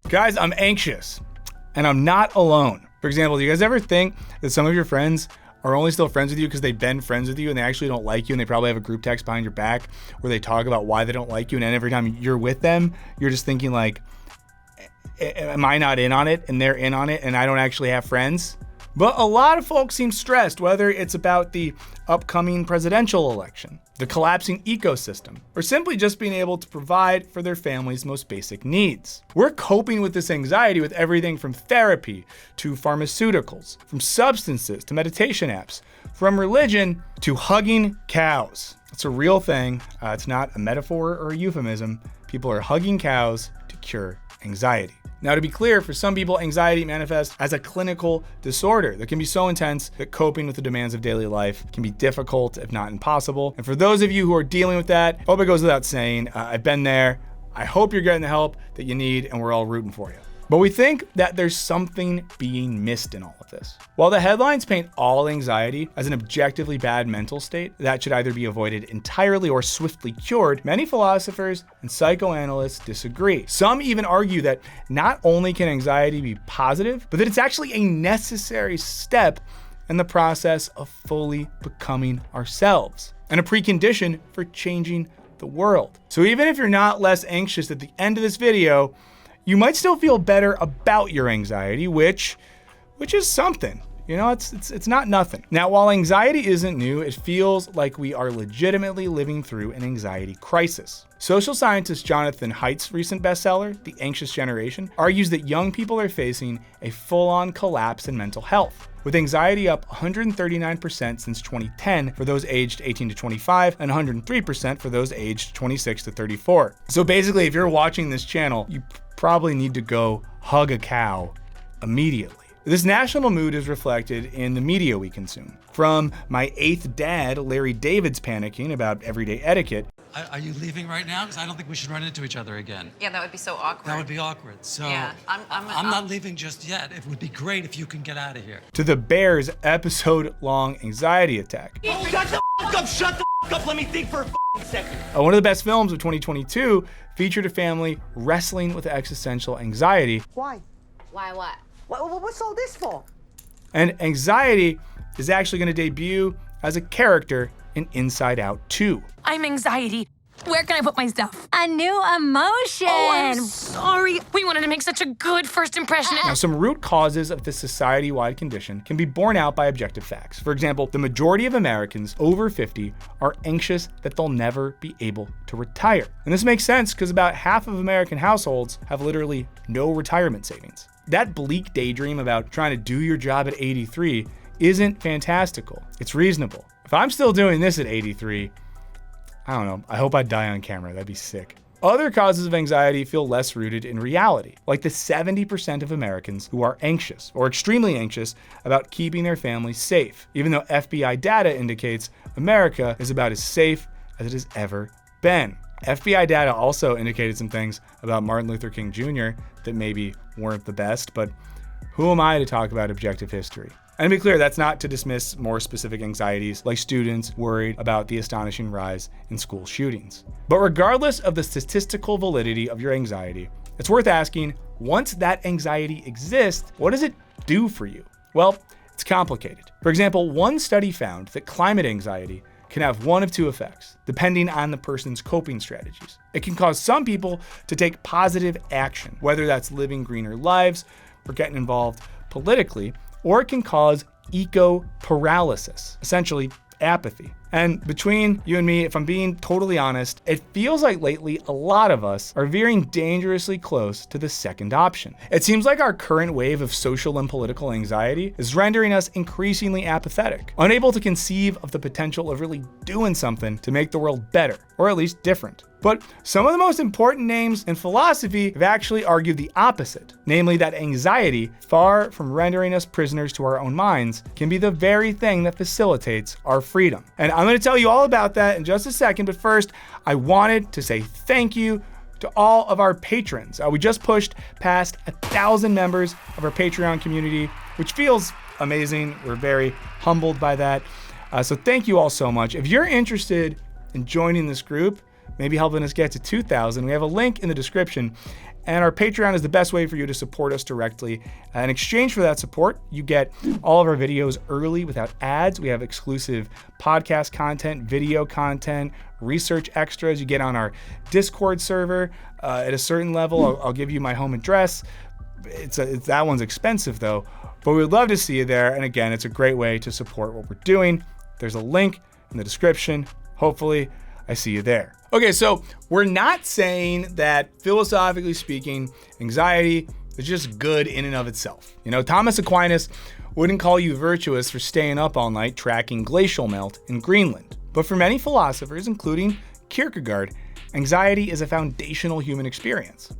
Guys, I'm anxious, and I'm not alone. For example, do you guys ever think that some of your friends are only still friends with you because they've been friends with you and they actually don't like you, and they probably have a group text behind your back where they talk about why they don't like you, and then every time you're with them, you're just thinking like, am I not in on it? And they're in on it, and I don't actually have friends? But a lot of folks seem stressed, whether it's about the upcoming presidential election, the collapsing ecosystem, or simply just being able to provide for their family's most basic needs. We're coping with this anxiety with everything from therapy to pharmaceuticals, from substances to meditation apps, from religion to hugging cows. It's a real thing. It's not a metaphor or a euphemism. People are hugging cows to cure anxiety. Now, to be clear, for some people, anxiety manifests as a clinical disorder that can be so intense that coping with the demands of daily life can be difficult, if not impossible. And for those of you who are dealing with that, I hope it goes without saying, I've been there. I hope you're getting the help that you need, and we're all rooting for you. But we think that there's something being missed in all of this. While the headlines paint all anxiety as an objectively bad mental state that should either be avoided entirely or swiftly cured, many philosophers and psychoanalysts disagree. Some even argue that not only can anxiety be positive, but that it's actually a necessary step in the process of fully becoming ourselves, and a precondition for changing the world. So even if you're not less anxious at the end of this video, you might still feel better about your anxiety, which is something. You know, it's not nothing. Now, while anxiety isn't new, it feels like we are legitimately living through an anxiety crisis. Social scientist Jonathan Haidt's recent bestseller, The Anxious Generation, argues that young people are facing a full-on collapse in mental health, with anxiety up 139% since 2010 for those aged 18 to 25 and 103% for those aged 26 to 34. So basically, if you're watching this channel, you probably need to go hug a cow immediately. This national mood is reflected in the media we consume. From my eighth dad, Larry David's panicking about everyday etiquette. Are you leaving right now? Because I don't think we should run into each other again. Yeah, that would be so awkward. That would be awkward. So yeah, I'm not leaving just yet. It would be great if you can get out of here. To the Bears' episode-long anxiety attack. Oh, shut the f*** up! Shut the f*** up! Let me think for a f***ing second. One of the best films of 2022 featured a family wrestling with existential anxiety. Why? Why what? What's all this for? And anxiety is actually going to debut as a character in Inside Out 2. I'm anxiety. Where can I put my stuff? A new emotion. Oh, I'm sorry. We wanted to make such a good first impression. Now, some root causes of this society-wide condition can be borne out by objective facts. For example, the majority of Americans over 50 are anxious that they'll never be able to retire. And this makes sense because about half of American households have literally no retirement savings. That bleak daydream about trying to do your job at 83 isn't fantastical. It's reasonable. If I'm still doing this at 83, I don't know, I hope I die on camera, that'd be sick. Other causes of anxiety feel less rooted in reality, like the 70% of Americans who are anxious or extremely anxious about keeping their families safe, even though FBI data indicates America is about as safe as it has ever been. FBI data also indicated some things about Martin Luther King Jr. that maybe weren't the best, but who am I to talk about objective history? And to be clear, that's not to dismiss more specific anxieties, like students worried about the astonishing rise in school shootings. But regardless of the statistical validity of your anxiety, it's worth asking, once that anxiety exists, what does it do for you? Well, it's complicated. For example, one study found that climate anxiety can have one of two effects, depending on the person's coping strategies. It can cause some people to take positive action, whether that's living greener lives or getting involved politically, or it can cause eco-paralysis, essentially apathy. And between you and me, if I'm being totally honest, it feels like lately a lot of us are veering dangerously close to the second option. It seems like our current wave of social and political anxiety is rendering us increasingly apathetic, unable to conceive of the potential of really doing something to make the world better, or at least different. But some of the most important names in philosophy have actually argued the opposite, namely that anxiety, far from rendering us prisoners to our own minds, can be the very thing that facilitates our freedom. And I'm going to tell you all about that in just a second, but first, I wanted to say thank you to all of our patrons. We just pushed past 1,000 members of our Patreon community, which feels amazing. We're very humbled by that. So thank you all so much. If you're interested in joining this group, maybe helping us get to 2,000, we have a link in the description. And our Patreon is the best way for you to support us directly. In exchange for that support, you get all of our videos early without ads. We have exclusive podcast content, video content, research extras. You get on our Discord server. At a certain level, I'll give you my home address. That one's expensive though, but we'd love to see you there. And again, it's a great way to support what we're doing. There's a link in the description. Hopefully, I see you there. Okay, so we're not saying that philosophically speaking, anxiety is just good in and of itself. You know, Thomas Aquinas wouldn't call you virtuous for staying up all night tracking glacial melt in Greenland. But for many philosophers, including Kierkegaard, anxiety is a foundational human experience,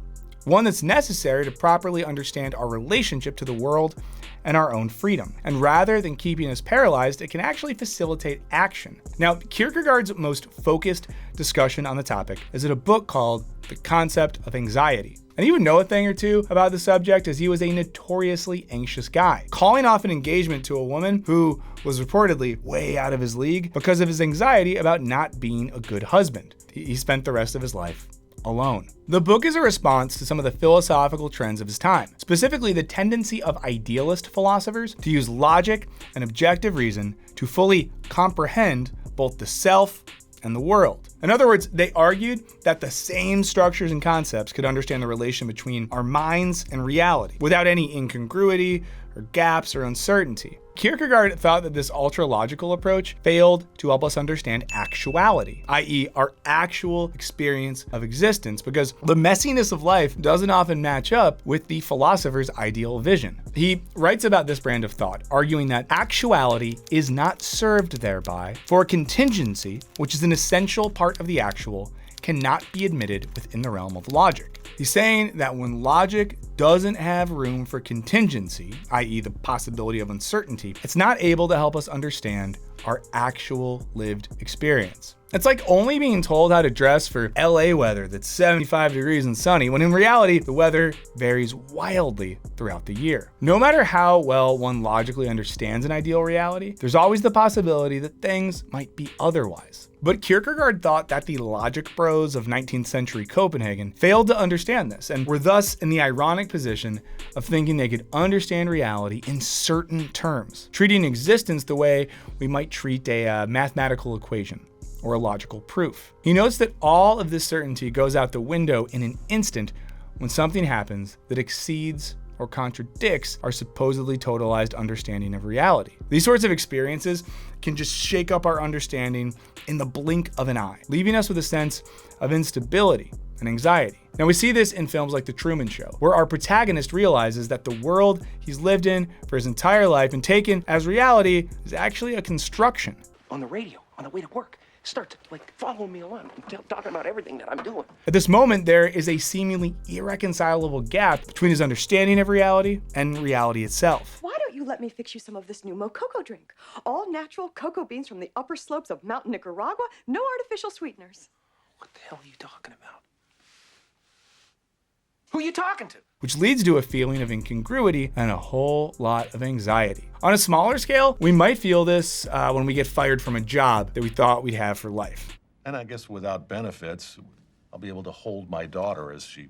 one that's necessary to properly understand our relationship to the world and our own freedom. And rather than keeping us paralyzed, it can actually facilitate action. Now, Kierkegaard's most focused discussion on the topic is in a book called The Concept of Anxiety. And he would know a thing or two about the subject, as he was a notoriously anxious guy, calling off an engagement to a woman who was reportedly way out of his league because of his anxiety about not being a good husband. He spent the rest of his life alone. The book is a response to some of the philosophical trends of his time, specifically the tendency of idealist philosophers to use logic and objective reason to fully comprehend both the self and the world. In other words, they argued that the same structures and concepts could understand the relation between our minds and reality without any incongruity or gaps or uncertainty. Kierkegaard thought that this ultra-logical approach failed to help us understand actuality, i.e. our actual experience of existence, because the messiness of life doesn't often match up with the philosopher's ideal vision. He writes about this brand of thought, arguing that actuality is not served thereby, for contingency, which is an essential part of the actual, cannot be admitted within the realm of logic. He's saying that when logic doesn't have room for contingency, i.e. the possibility of uncertainty, it's not able to help us understand our actual lived experience. It's like only being told how to dress for LA weather that's 75 degrees and sunny, when in reality, the weather varies wildly throughout the year. No matter how well one logically understands an ideal reality, there's always the possibility that things might be otherwise. But Kierkegaard thought that the logic bros of 19th century Copenhagen failed to understand this, and were thus in the ironic position of thinking they could understand reality in certain terms, treating existence the way we might treat a mathematical equation or a logical proof. He notes that all of this certainty goes out the window in an instant when something happens that exceeds or contradicts our supposedly totalized understanding of reality. These sorts of experiences can just shake up our understanding in the blink of an eye, leaving us with a sense of instability and anxiety. Now, we see this in films like The Truman Show, where our protagonist realizes that the world he's lived in for his entire life and taken as reality is actually a construction. On the radio, on the way to work, start to follow me along, talking about everything that I'm doing. At this moment, there is a seemingly irreconcilable gap between his understanding of reality and reality itself. Why don't you let me fix you some of this new mococo drink? All natural cocoa beans from the upper slopes of Mountain Nicaragua, no artificial sweeteners. What the hell are you talking about? Who are you talking to? Which leads to a feeling of incongruity and a whole lot of anxiety. On a smaller scale, we might feel this when we get fired from a job that we thought we'd have for life. And I guess without benefits, I'll be able to hold my daughter as she,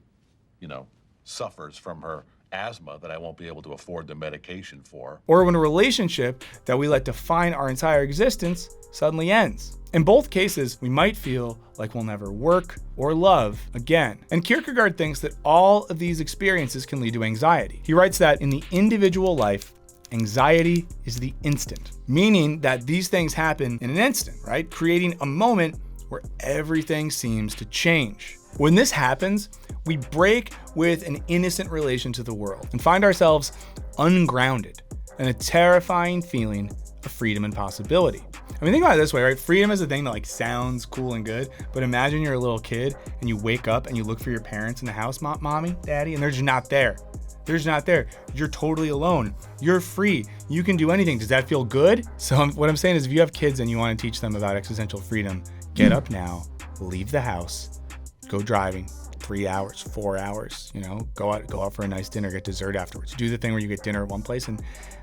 suffers from her asthma that I won't be able to afford the medication for. Or when a relationship that we let define our entire existence suddenly ends. In both cases, we might feel like we'll never work or love again. And Kierkegaard thinks that all of these experiences can lead to anxiety. He writes that in the individual life, anxiety is the instant, meaning that these things happen in an instant, right? Creating a moment where everything seems to change. When this happens, we break with an innocent relation to the world and find ourselves ungrounded and a terrifying feeling of freedom and possibility. I mean, think about it this way, right? Freedom is a thing that sounds cool and good, but imagine you're a little kid and you wake up and you look for your parents in the house, mommy, daddy, and they're just not there. They're just not there. You're totally alone. You're free. You can do anything. Does that feel good? So what I'm saying is, if you have kids and you want to teach them about existential freedom, get up now, leave the house, go driving, 3 hours, 4 hours, go out for a nice dinner, get dessert afterwards. Do the thing where you get dinner at one place and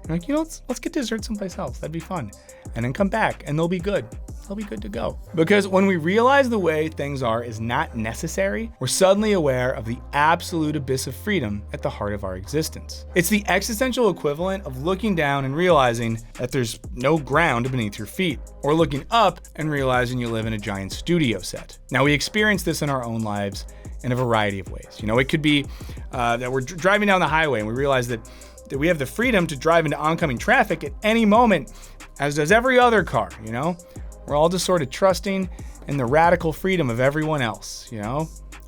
you're like, let's get dessert someplace else. That'd be fun. And then come back and they'll be good. They'll be good to go. Because when we realize the way things are is not necessary, we're suddenly aware of the absolute abyss of freedom at the heart of our existence. It's the existential equivalent of looking down and realizing that there's no ground beneath your feet, or looking up and realizing you live in a giant studio set. Now, we experience this in our own lives in a variety of ways. It could be that we're driving down the highway and we realize that we have the freedom to drive into oncoming traffic at any moment, as does every other car, We're all just sort of trusting in the radical freedom of everyone else,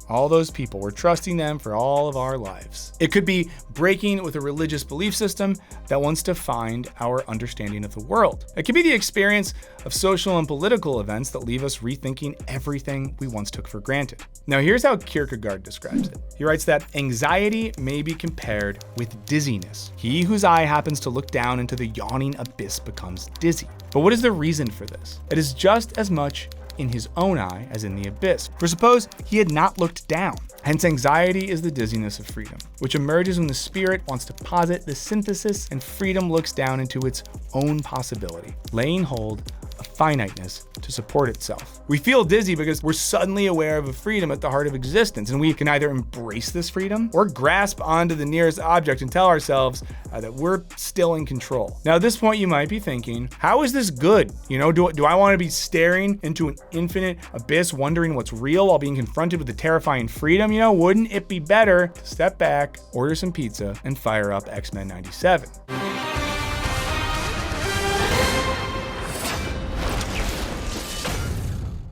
All those people, we're trusting them for all of our lives. It could be breaking with a religious belief system that wants to find our understanding of the world. It could be the experience of social and political events that leave us rethinking everything we once took for granted. Now, here's how Kierkegaard describes it. He writes that anxiety may be compared with dizziness. He whose eye happens to look down into the yawning abyss becomes dizzy. But what is the reason for this? It is just as much in his own eye as in the abyss. For suppose he had not looked down. Hence, anxiety is the dizziness of freedom, which emerges when the spirit wants to posit the synthesis and freedom looks down into its own possibility, laying hold of finiteness to support itself. We feel dizzy because we're suddenly aware of a freedom at the heart of existence, and we can either embrace this freedom or grasp onto the nearest object and tell ourselves that we're still in control. Now, at this point, you might be thinking, how is this good? Do I want to be staring into an infinite abyss, wondering what's real while being confronted with the terrifying freedom? Wouldn't it be better to step back, order some pizza, and fire up X-Men 97?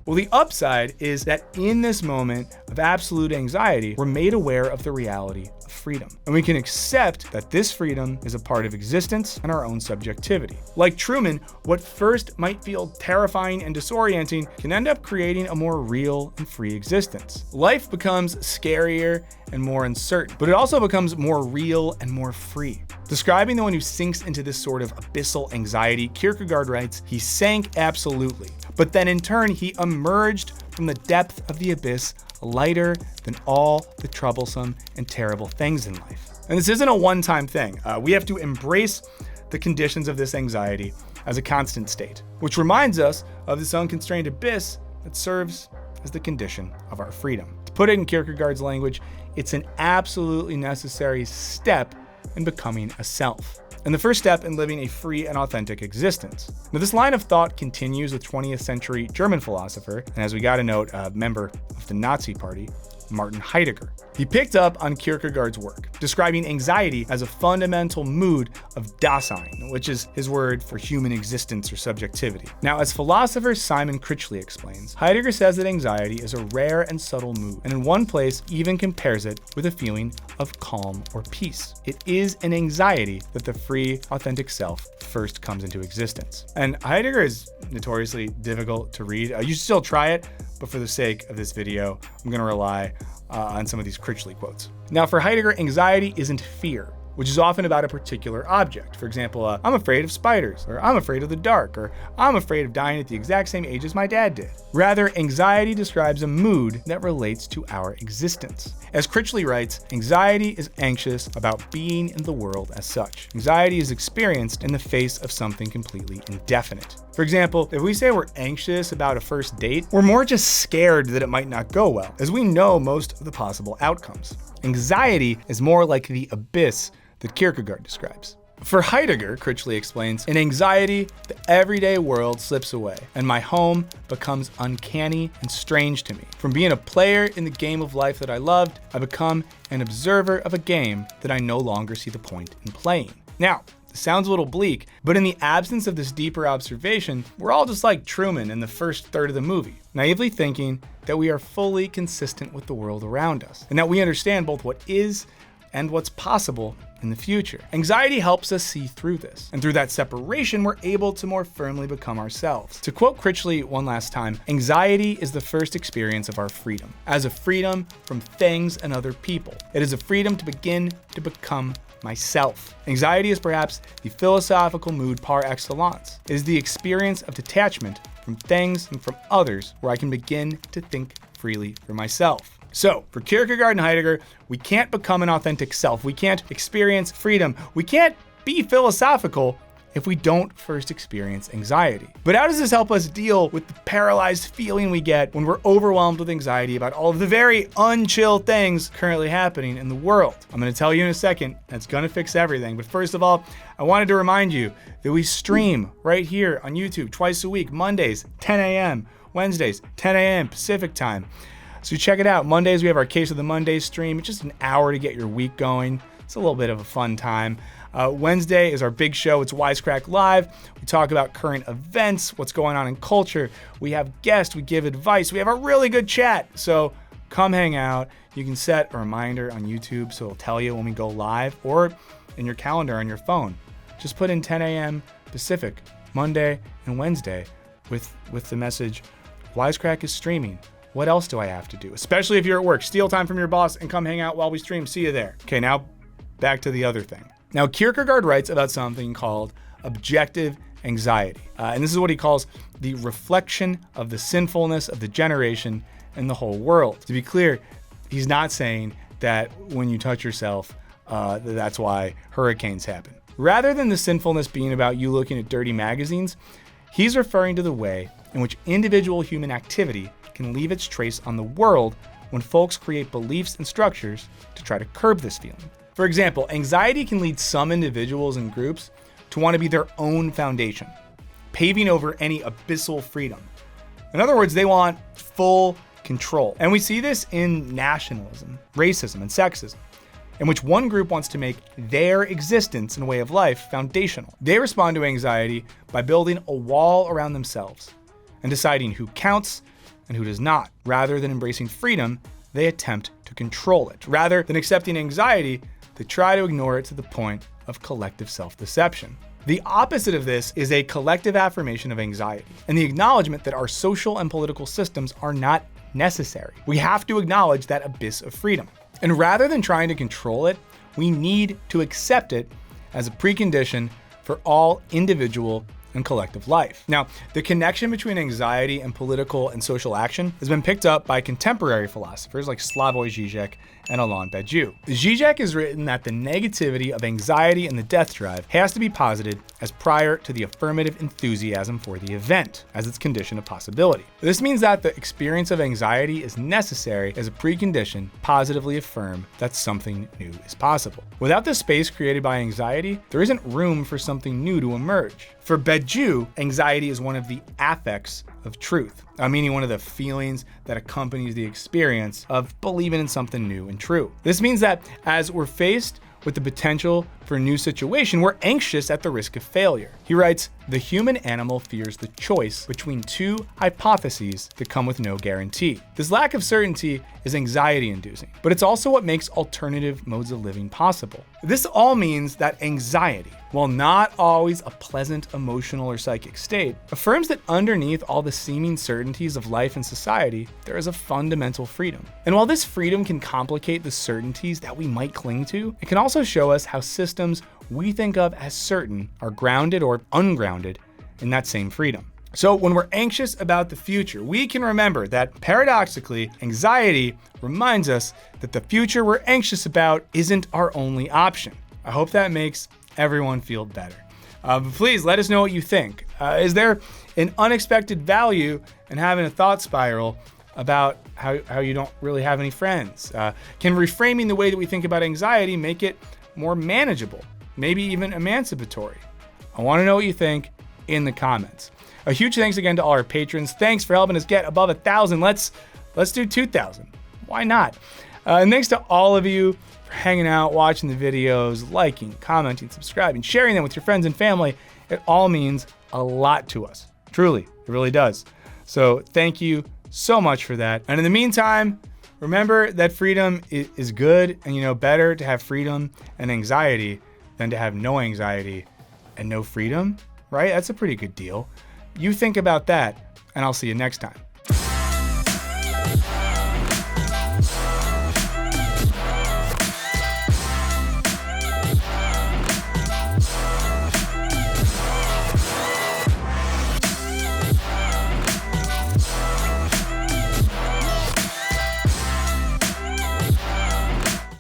Well, the upside is that in this moment of absolute anxiety, we're made aware of the reality of freedom. And we can accept that this freedom is a part of existence and our own subjectivity. Like Truman, what first might feel terrifying and disorienting can end up creating a more real and free existence. Life becomes scarier and more uncertain, but it also becomes more real and more free. Describing the one who sinks into this sort of abyssal anxiety, Kierkegaard writes, he sank absolutely, but then in turn he emerged from the depth of the abyss lighter than all the troublesome and terrible things in life. And this isn't a one-time thing. We have to embrace the conditions of this anxiety as a constant state, which reminds us of this unconstrained abyss that serves as the condition of our freedom. To put it in Kierkegaard's language, it's an absolutely necessary step in becoming a self, and the first step in living a free and authentic existence. Now, this line of thought continues with 20th century German philosopher, and as we got to note, a member of the Nazi Party, Martin Heidegger. He picked up on Kierkegaard's work, describing anxiety as a fundamental mood of Dasein, which is his word for human existence or subjectivity. Now, as philosopher Simon Critchley explains, Heidegger says that anxiety is a rare and subtle mood, and in one place even compares it with a feeling of calm or peace. It is an anxiety that the free, authentic self first comes into existence. And Heidegger is notoriously difficult to read. You should still try it, but for the sake of this video, I'm going to rely on some of these Critchley quotes. Now, for Heidegger, anxiety isn't fear, which is often about a particular object. For example, I'm afraid of spiders, or I'm afraid of the dark, or I'm afraid of dying at the exact same age as my dad did. Rather, anxiety describes a mood that relates to our existence. As Critchley writes, anxiety is anxious about being in the world as such. Anxiety is experienced in the face of something completely indefinite. For example, if we say we're anxious about a first date, we're more just scared that it might not go well, as we know most of the possible outcomes. Anxiety is more like the abyss that Kierkegaard describes. For Heidegger, Critchley explains, in anxiety, the everyday world slips away, and my home becomes uncanny and strange to me. From being a player in the game of life that I loved, I become an observer of a game that I no longer see the point in playing. Now, it sounds a little bleak, but in the absence of this deeper observation, we're all just like Truman in the first third of the movie, naively thinking that we are fully consistent with the world around us, and that we understand both what is and what's possible in the future. Anxiety helps us see through this, and through that separation, we're able to more firmly become ourselves. To quote Critchley one last time, anxiety is the first experience of our freedom, as a freedom from things and other people. It is a freedom to begin to become myself. Anxiety is perhaps the philosophical mood par excellence. It is the experience of detachment from things and from others where I can begin to think freely for myself. So for Kierkegaard and Heidegger, we can't become an authentic self. We can't experience freedom. We can't be philosophical if we don't first experience anxiety. But how does this help us deal with the paralyzed feeling we get when we're overwhelmed with anxiety about all of the very unchill things currently happening in the world? I'm gonna tell you in a second. That's gonna fix everything. But first of all, I wanted to remind you that we stream right here on YouTube twice a week, Mondays, 10 a.m., Wednesdays, 10 a.m. Pacific time. So check it out. Mondays, we have our Case of the Monday stream. It's just an hour to get your week going. It's a little bit of a fun time. Wednesday is our big show. It's Wisecrack Live. We talk about current events, what's going on in culture. We have guests, we give advice. We have a really good chat. So come hang out. You can set a reminder on YouTube so it'll tell you when we go live, or in your calendar on your phone. Just put in 10 a.m. Pacific, Monday and Wednesday with the message, Wisecrack is streaming. What else do I have to do? Especially if you're at work. Steal time from your boss and come hang out while we stream. See you there. Okay, now back to the other thing. Now, Kierkegaard writes about something called objective anxiety. And this is what he calls the reflection of the sinfulness of the generation and the whole world. To be clear, he's not saying that when you touch yourself, that's why hurricanes happen. Rather than the sinfulness being about you looking at dirty magazines, he's referring to the way in which individual human activity can leave its trace on the world when folks create beliefs and structures to try to curb this feeling. For example, anxiety can lead some individuals and groups to want to be their own foundation, paving over any abyssal freedom. In other words, they want full control. And we see this in nationalism, racism, and sexism, in which one group wants to make their existence and way of life foundational. They respond to anxiety by building a wall around themselves and deciding who counts and who does not. Rather than embracing freedom, they attempt to control it. Rather than accepting anxiety, they try to ignore it to the point of collective self-deception. The opposite of this is a collective affirmation of anxiety and the acknowledgement that our social and political systems are not necessary. We have to acknowledge that abyss of freedom. And rather than trying to control it, we need to accept it as a precondition for all individual and collective life. Now, the connection between anxiety and political and social action has been picked up by contemporary philosophers like Slavoj Žižek and Alain Badiou. Žižek has written that the negativity of anxiety and the death drive has to be posited as prior to the affirmative enthusiasm for the event, as its condition of possibility. This means that the experience of anxiety is necessary as a precondition to positively affirm that something new is possible. Without the space created by anxiety, there isn't room for something new to emerge. For Badiou, anxiety is one of the affects of truth, meaning one of the feelings that accompanies the experience of believing in something new and true. This means that as we're faced with the potential for a new situation, we're anxious at the risk of failure. He writes, the human animal fears the choice between two hypotheses that come with no guarantee. This lack of certainty is anxiety-inducing, but it's also what makes alternative modes of living possible. This all means that anxiety, while not always a pleasant emotional or psychic state, affirms that underneath all the seeming certainties of life and society, there is a fundamental freedom. And while this freedom can complicate the certainties that we might cling to, it can also show us how systems we think of as certain are grounded or ungrounded in that same freedom. So when we're anxious about the future, we can remember that paradoxically, anxiety reminds us that the future we're anxious about isn't our only option. I hope that makes everyone feel better. But please let us know what you think. Is there an unexpected value in having a thought spiral about how you don't really have any friends? Can reframing the way that we think about anxiety make it more manageable, maybe even emancipatory? I want to know what you think in the comments. A huge thanks again to all our patrons. Thanks for helping us get above 1,000. Let's do 2,000. Why not? And thanks to all of you for hanging out, watching the videos, liking, commenting, subscribing, sharing them with your friends and family. It all means a lot to us. Truly, it really does. So thank you so much for that. And in the meantime, remember that freedom is good, and better to have freedom and anxiety than to have no anxiety and no freedom, right? That's a pretty good deal. You think about that, and I'll see you next time.